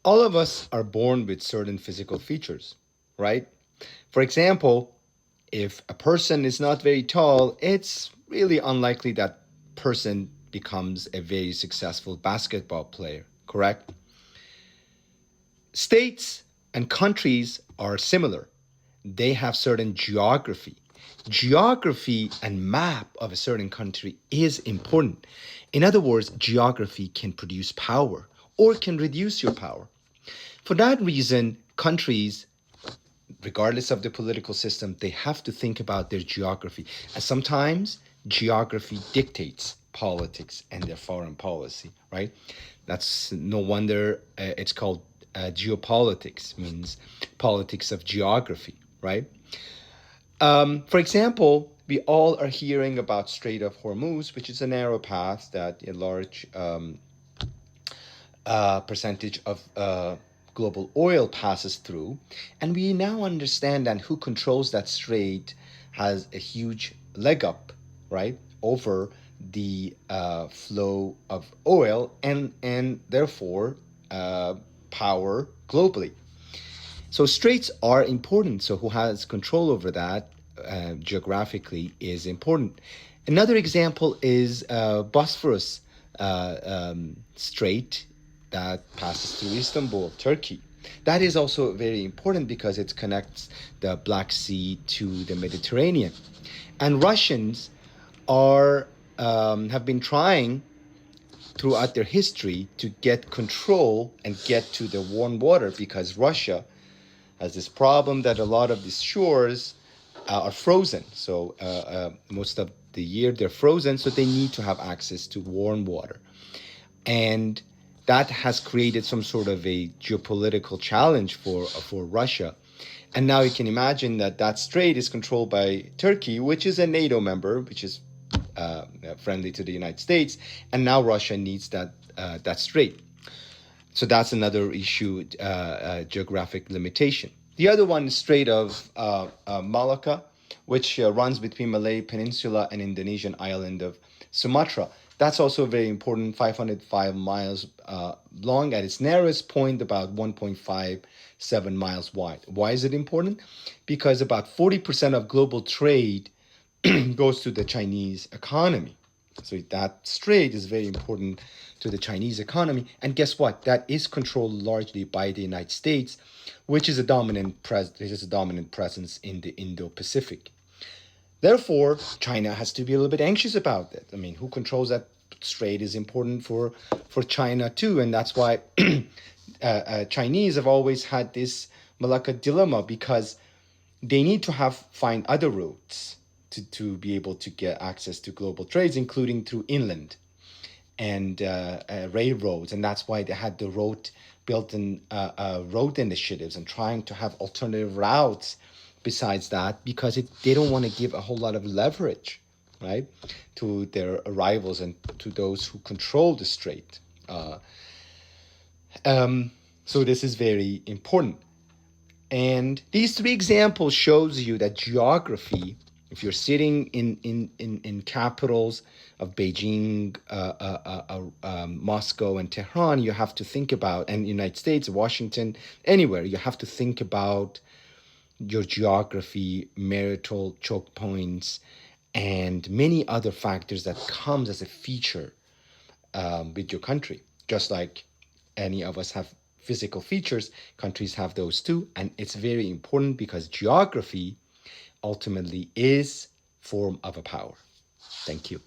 All of us are born with certain physical features, right? For example, if a person is not very tall, it's really unlikely that person becomes a very successful basketball player, correct? States and countries are similar. They have certain geography. Geography and map of a certain country is important. In other words, geography can produce power or can reduce your power. For that reason, countries, regardless of the political system, they have to think about their geography. And sometimes geography dictates politics and their foreign policy, right? That's no wonder it's called geopolitics, means politics of geography, right? For example, we all are hearing about Strait of Hormuz, which is a narrow path that a large percentage of global oil passes through. And we now understand that who controls that strait has a huge leg up, right, over the flow of oil and therefore power globally. So straits are important. So who has control over that geographically is important. Another example is Bosphorus Strait that passes through Istanbul, Turkey. That is also very important because it connects the Black Sea to the Mediterranean. And Russians are have been trying throughout their history to get control and get to the warm water because Russia has this problem that a lot of these shores are frozen. So most of the year they're frozen, so they need to have access to warm water. And that has created some sort of a geopolitical challenge for Russia. And now you can imagine that that strait is controlled by Turkey, which is a NATO member, which is friendly to the United States. And now Russia needs that strait. So that's another issue, geographic limitation. The other one is Strait of Malacca, which runs between Malay Peninsula and Indonesian island of Sumatra. That's also very important, 505 miles long at its narrowest point, about 1.57 miles wide. Why is it important? Because about 40% of global trade goes to the Chinese economy. So that strait is very important to the Chinese economy. And guess what? That is controlled largely by the United States, which is a dominant presence in the Indo-Pacific. Therefore, China has to be a little bit anxious about that. I mean, who controls that strait is important for China too, and that's why Chinese have always had this Malacca Dilemma because they need to find other routes to be able to get access to global trades, including through inland and railroads, and that's why they had the road initiatives and trying to have alternative routes besides that because they don't want to give a whole lot of leverage, right, to their rivals and to those who control the strait. So this is very important. And these three examples shows you that geography, if you're sitting in capitals of Beijing, Moscow, and Tehran, you have to think about, and United States, Washington, anywhere, you have to think about your geography, marital choke points, and many other factors that comes as a feature with your country. Just like any of us have physical features, countries have those too, and it's very important because geography ultimately is form of a power. Thank you.